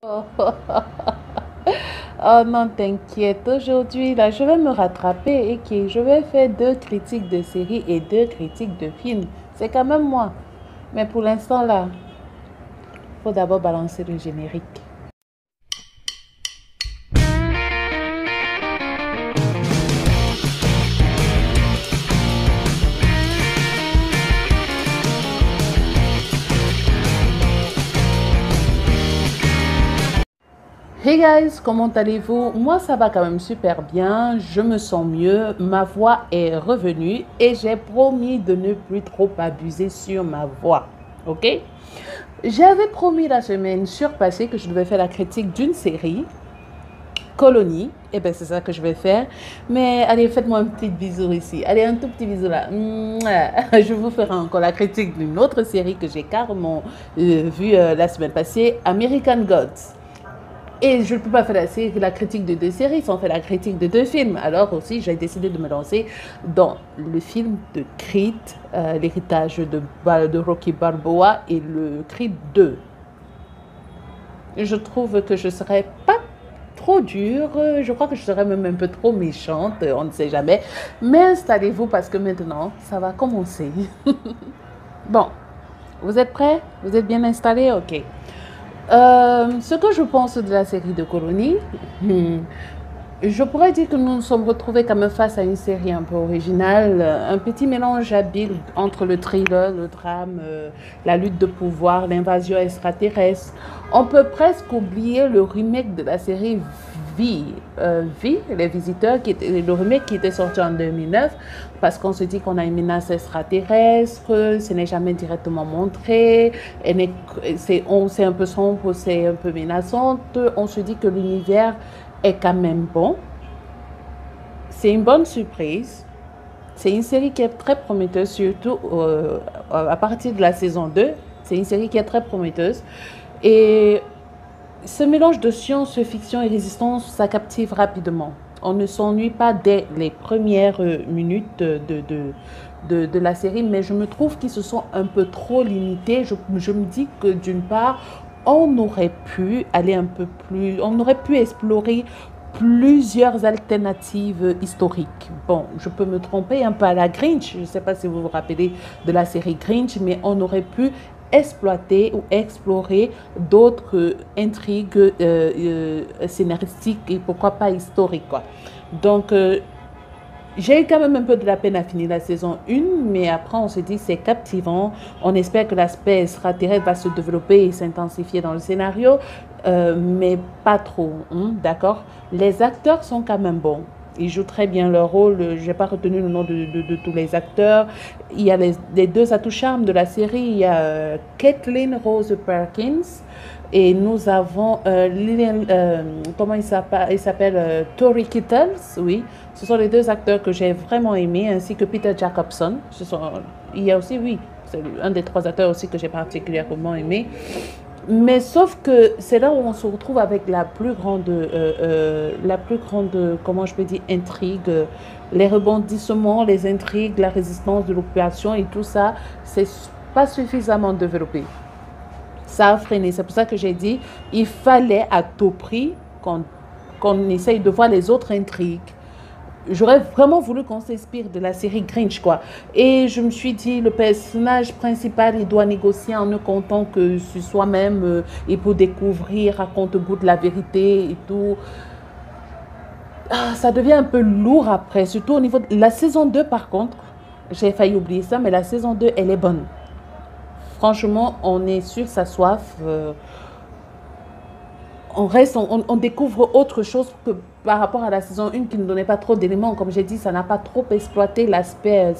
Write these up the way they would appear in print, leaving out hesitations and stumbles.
Oh non, t'inquiète. Aujourd'hui, là, je vais me rattraper et que je vais faire deux critiques de séries et deux critiques de films. C'est quand même moi. Mais pour l'instant, là, il faut d'abord balancer le générique. Hey guys, comment allez-vous? Moi, ça va quand même super bien. Je me sens mieux. Ma voix est revenue et j'ai promis de ne plus trop abuser sur ma voix. Ok? J'avais promis la semaine surpassée que je devais faire la critique d'une série, Colonie. Et bien, c'est ça que je vais faire. Mais allez, faites-moi un petit bisou ici. Allez, un tout petit bisou là. Mouah. Je vous ferai encore la critique d'une autre série que j'ai carrément vue la semaine passée, American Gods. Et je ne peux pas faire la critique de deux séries sans faire la critique de deux films. Alors aussi, j'ai décidé de me lancer dans le film de Creed, l'héritage de Rocky Balboa et le Creed 2. Je trouve que je ne serais pas trop dure, je crois que je serais même un peu trop méchante, on ne sait jamais. Mais installez-vous parce que maintenant, ça va commencer. Bon, vous êtes prêts? Vous êtes bien installés? Ok. Ce que je pense de la série de Colonie, je pourrais dire que nous nous sommes retrouvés quand même face à une série un peu originale, un petit mélange habile entre le thriller, le drame, la lutte de pouvoir, l'invasion extraterrestre. On peut presque oublier le remake de la série V, Les Visiteurs, le remake qui était sorti en 2009, parce qu'on se dit qu'on a une menace extraterrestre, ce n'est jamais directement montré, c'est un peu sombre, c'est un peu menaçante, on se dit que l'univers est quand même bon. C'est une bonne surprise. C'est une série qui est très prometteuse, surtout à partir de la saison 2. C'est une série qui est très prometteuse. Et ce mélange de science-fiction et résistance, ça captive rapidement. On ne s'ennuie pas dès les premières minutes de la série, mais je me trouve qu'ils se sont un peu trop limités. Je me dis que d'une part, on aurait pu aller un peu plus, on aurait pu explorer plusieurs alternatives historiques. Bon, je peux me tromper un peu à la Grinch, je ne sais pas si vous vous rappelez de la série Grinch, mais on aurait pu exploiter ou explorer d'autres intrigues scénaristiques et pourquoi pas historiques, quoi. Donc, j'ai eu quand même un peu de la peine à finir la saison 1, mais après on se dit c'est captivant. On espère que l'aspect extraterrestre va se développer et s'intensifier dans le scénario, mais pas trop, hein, d'accord? Les acteurs sont quand même bons. Ils jouent très bien leur rôle. Je n'ai pas retenu le nom de tous les acteurs. Il y a les deux atouts charmes de la série. Il y a Kathleen Rose Perkins et nous avons comment il s'appelle Tori Kittles, oui. Ce sont les deux acteurs que j'ai vraiment aimés, ainsi que Peter Jacobson. Il y a aussi, oui, c'est un des trois acteurs aussi que j'ai particulièrement aimé. Mais sauf que c'est là où on se retrouve avec comment je peux dire, intrigue, les rebondissements, les intrigues, la résistance de l'occupation et tout ça, c'est pas suffisamment développé. Ça a freiné. C'est pour ça que j'ai dit, il fallait à tout prix qu'on essaye de voir les autres intrigues. J'aurais vraiment voulu qu'on s'inspire de la série Grinch, quoi. Et je me suis dit, le personnage principal, il doit négocier en ne comptant que sur soi-même et pour découvrir, raconte goût de la vérité et tout. Ah, ça devient un peu lourd après, surtout au niveau de la saison 2 par contre. J'ai failli oublier ça, mais la saison 2 elle est bonne. Franchement, on est sur sa soif. On découvre autre chose que par rapport à la saison 1 qui ne donnait pas trop d'éléments. Comme j'ai dit, ça n'a pas trop exploité l'aspect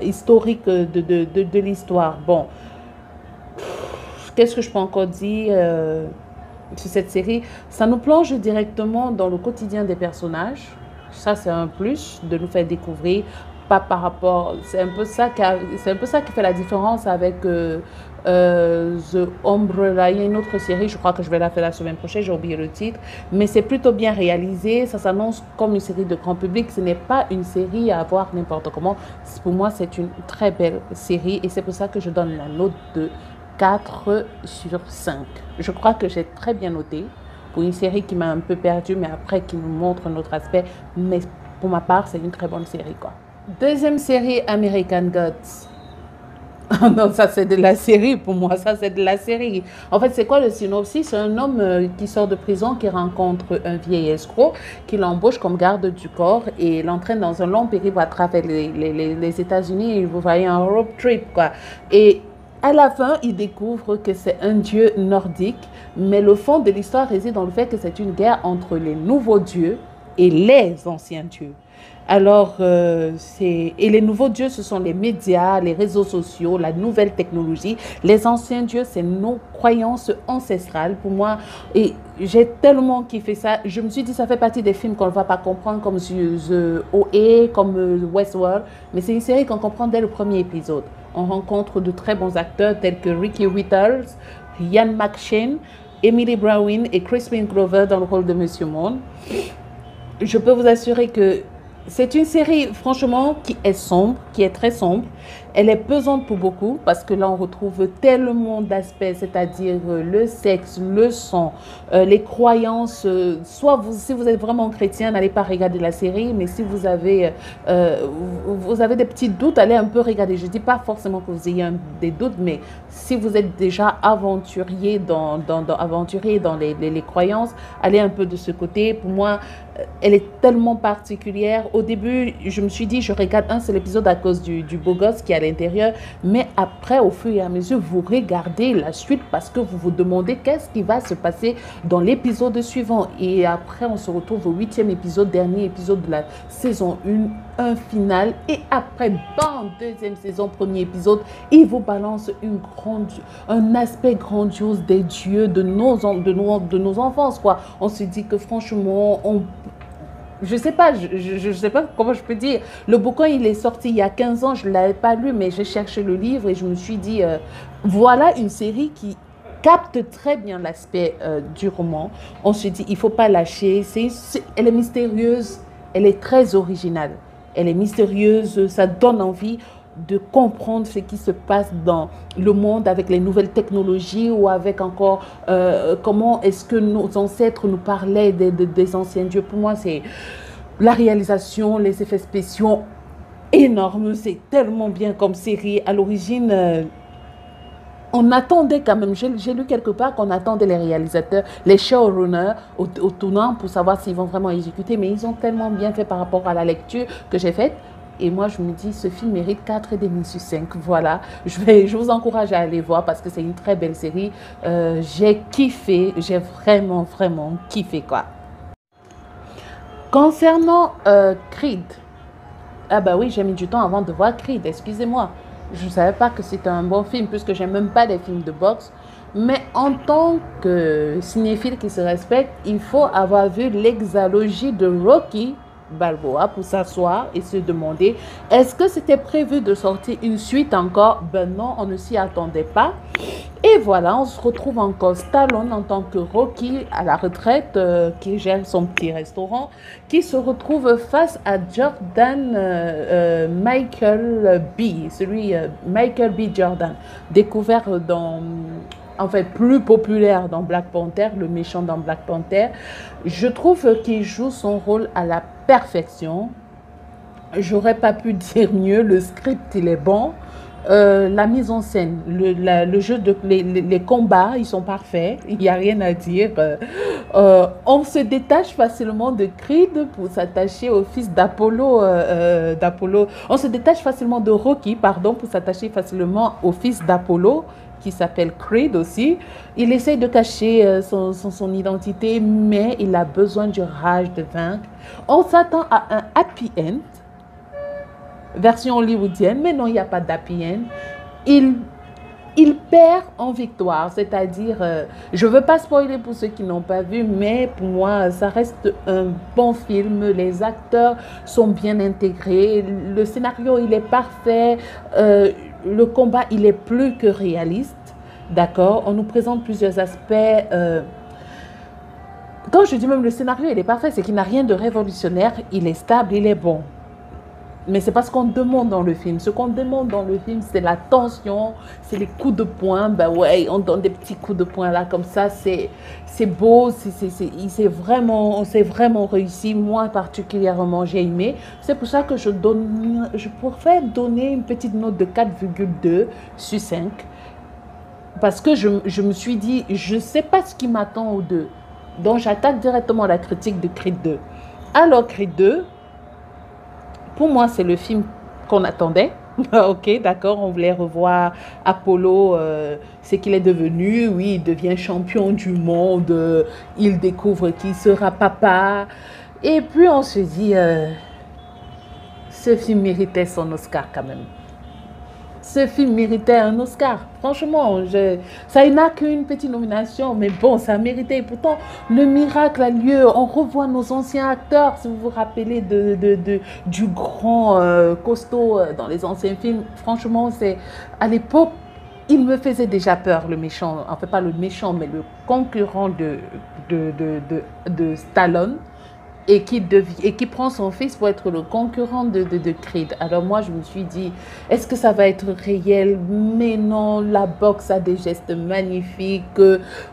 historique de l'histoire. Bon, qu'est-ce que je peux encore dire sur cette série? Ça nous plonge directement dans le quotidien des personnages. Ça, c'est un plus de nous faire découvrir. Pas par rapport. C'est un peu ça qui fait la différence avec The Umbrella. Il y a une autre série, je crois que je vais la faire la semaine prochaine, j'ai oublié le titre, mais c'est plutôt bien réalisé. Ça s'annonce comme une série de grand public. Ce n'est pas une série à voir n'importe comment. Pour moi, c'est une très belle série et c'est pour ça que je donne la note de 4 sur 5. Je crois que j'ai très bien noté pour une série qui m'a un peu perdue, mais après qui nous montre un autre aspect. Mais pour ma part, c'est une très bonne série, quoi. Deuxième série, American Gods. Oh non, ça c'est de la série pour moi, ça c'est de la série. En fait, c'est quoi le synopsis? C'est un homme qui sort de prison, qui rencontre un vieil escroc, qui l'embauche comme garde du corps et l'entraîne dans un long périple à travers les États-Unis. Vous voyez, un road trip, quoi. Et à la fin, il découvre que c'est un dieu nordique, mais le fond de l'histoire réside dans le fait que c'est une guerre entre les nouveaux dieux et les anciens dieux. Alors, et les nouveaux dieux, ce sont les médias, les réseaux sociaux, la nouvelle technologie. Les anciens dieux, c'est nos croyances ancestrales. Pour moi, et j'ai tellement kiffé ça. Je me suis dit, ça fait partie des films qu'on ne va pas comprendre, comme The OA, comme Westworld. Mais c'est une série qu'on comprend dès le premier épisode. On rencontre de très bons acteurs tels que Ricky Whittles, Ian McShane, Emily Browning et Crispin Glover dans le rôle de Monsieur Monde. Je peux vous assurer que c'est une série, franchement, qui est sombre, qui est très sombre. Elle est pesante pour beaucoup parce que là, on retrouve tellement d'aspects, c'est-à-dire le sexe, le sang, les croyances. Soit si vous êtes vraiment chrétien, n'allez pas regarder la série, mais si vous avez des petits doutes, allez un peu regarder. Je ne dis pas forcément que vous ayez des doutes, mais si vous êtes déjà aventurier dans les croyances, allez un peu de ce côté. Pour moi, elle est tellement particulière. Au début, je me suis dit, je regarde un seul épisode à cause du beau gosse qui est à l'intérieur. Mais après, au fur et à mesure, vous regardez la suite parce que vous vous demandez qu'est-ce qui va se passer dans l'épisode suivant. Et après, on se retrouve au 8e épisode, dernier épisode de la saison 1, un final. Et après, bam, deuxième saison, premier épisode, il vous balance un aspect grandiose des dieux, de nos enfances, quoi. On se dit que franchement, je sais pas, je sais pas comment je peux dire. Le bouquin, il est sorti il y a 15 ans, je ne l'avais pas lu, mais j'ai cherché le livre et je me suis dit, voilà une série qui capte très bien l'aspect du roman. On se dit, il ne faut pas lâcher. Elle est mystérieuse, elle est très originale. Elle est mystérieuse, ça donne envie de comprendre ce qui se passe dans le monde avec les nouvelles technologies ou avec encore comment est-ce que nos ancêtres nous parlaient des anciens dieux. Pour moi, c'est la réalisation, les effets spéciaux énormes. C'est tellement bien comme série. À l'origine, on attendait quand même, j'ai lu quelque part qu'on attendait les réalisateurs, les showrunners au tournant pour savoir s'ils vont vraiment exécuter, mais ils ont tellement bien fait par rapport à la lecture que j'ai faite. Et moi, je me dis, ce film mérite 4,5 sur 5. Voilà, je vous encourage à aller voir parce que c'est une très belle série. J'ai kiffé, j'ai vraiment, vraiment kiffé, quoi. Concernant Creed, ah bah oui, j'ai mis du temps avant de voir Creed, excusez-moi. Je ne savais pas que c'était un bon film puisque j'aime même pas les films de boxe. Mais en tant que cinéphile qui se respecte, il faut avoir vu l'exalogie de Rocky Balboa pour s'asseoir et se demander est-ce que c'était prévu de sortir une suite encore? Ben non, on ne s'y attendait pas. Et voilà, on se retrouve encore Stallone en tant que Rocky à la retraite, qui gère son petit restaurant, qui se retrouve face à Jordan Michael B. Michael B. Jordan, découvert en fait, plus populaire dans Black Panther, le méchant dans Black Panther. Je trouve qu'il joue son rôle à la perfection. J'aurais pas pu dire mieux. Le script, il est bon. La mise en scène, le jeu, les combats, ils sont parfaits. Il n'y a rien à dire. On se détache facilement de Creed pour s'attacher au fils d'Apollo. On se détache facilement de Rocky, pardon, pour s'attacher facilement au fils d'Apollo, qui s'appelle Creed aussi. Il essaye de cacher son identité, mais il a besoin du rage de vaincre. On s'attend à un happy end, version hollywoodienne, mais non, il n'y a pas d'happy end. Il perd en victoire, c'est-à-dire, je ne veux pas spoiler pour ceux qui n'ont pas vu, mais pour moi, ça reste un bon film. Les acteurs sont bien intégrés, le scénario, il est parfait, le combat, il est plus que réaliste, d'accord? On nous présente plusieurs aspects. Quand je dis même le scénario, il est parfait, c'est qu'il n'a rien de révolutionnaire, il est stable, il est bon. Mais c'est pas ce qu'on demande dans le film. Ce qu'on demande dans le film, c'est la tension, c'est les coups de poing. Ben ouais, on donne des petits coups de poing là, comme ça, c'est beau, c'est vraiment réussi. Moi, particulièrement, j'ai aimé. C'est pour ça que je pourrais donner une petite note de 4,2 sur 5. Parce que je me suis dit, je ne sais pas ce qui m'attend aux deux. Donc, j'attaque directement la critique de Creed 2. Alors, Creed 2, pour moi, c'est le film qu'on attendait. Ok, d'accord, on voulait revoir Apollo, ce qu'il est devenu. Oui, il devient champion du monde. Il découvre qu'il sera papa. Et puis, on se dit, ce film méritait son Oscar quand même. Ce film méritait un Oscar. Franchement, ça n'a qu'une petite nomination, mais bon, ça méritait. Et pourtant, le miracle a lieu. On revoit nos anciens acteurs. Si vous vous rappelez du grand costaud dans les anciens films, franchement, c'est à l'époque, il me faisait déjà peur, le méchant. Enfin, pas le méchant, mais le concurrent de Stallone et qui prend son fils pour être le concurrent de Creed. Alors moi, je me suis dit, est-ce que ça va être réel? Mais non, la boxe a des gestes magnifiques.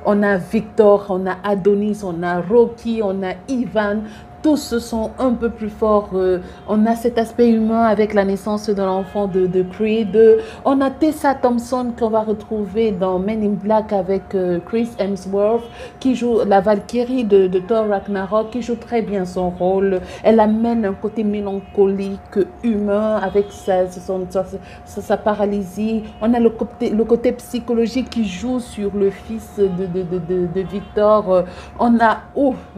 On a Victor, on a Adonis, on a Rocky, on a Ivan. Tous sont un peu plus forts. On a cet aspect humain avec la naissance de l'enfant de Creed. On a Tessa Thompson qu'on va retrouver dans Men in Black avec Chris Hemsworth qui joue la Valkyrie de Thor Ragnarok, qui joue très bien son rôle. Elle amène un côté mélancolique, humain avec sa paralysie. On a le côté psychologique qui joue sur le fils de Victor. On a,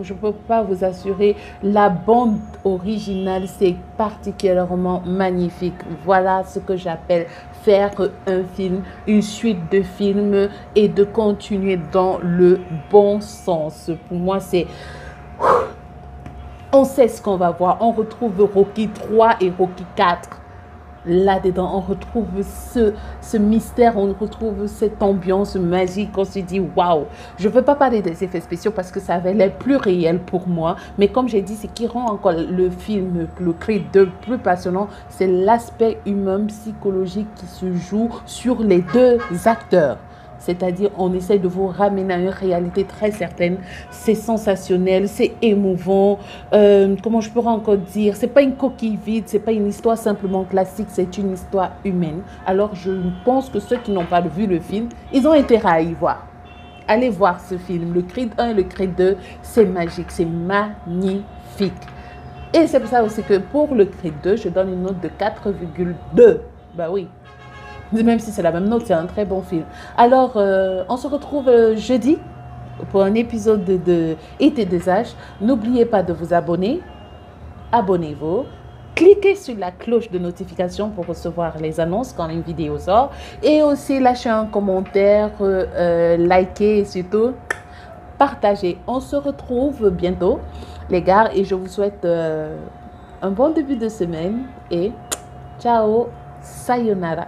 je ne peux pas vous assurer, la bande originale, c'est particulièrement magnifique. Voilà ce que j'appelle faire un film, une suite de films et de continuer dans le bon sens. Pour moi, c'est... On sait ce qu'on va voir. On retrouve Rocky 3 et Rocky 4. Là-dedans, on retrouve ce mystère, on retrouve cette ambiance magique. On se dit, waouh! Je ne veux pas parler des effets spéciaux parce que ça avait l'air plus réel pour moi. Mais comme j'ai dit, ce qui rend encore le film, le Creed 2 plus passionnant, c'est l'aspect humain, psychologique qui se joue sur les deux acteurs. C'est-à-dire, on essaie de vous ramener à une réalité très certaine. C'est sensationnel, c'est émouvant. Comment je pourrais encore dire? C'est pas une coquille vide, c'est pas une histoire simplement classique, c'est une histoire humaine. Alors, je pense que ceux qui n'ont pas vu le film, ils ont intérêt à y voir. Allez voir ce film. Le Creed 1 et le Creed 2, c'est magique, c'est magnifique. Et c'est pour ça aussi que pour le Creed 2, je donne une note de 4,2. Bah oui. Même si c'est la même note, c'est un très bon film. Alors, on se retrouve jeudi pour un épisode de Été des âges. N'oubliez pas de vous abonner. Abonnez-vous. Cliquez sur la cloche de notification pour recevoir les annonces quand une vidéo sort. Et aussi, lâchez un commentaire, likez et surtout, partagez. On se retrouve bientôt, les gars. Et je vous souhaite un bon début de semaine. Et ciao, sayonara.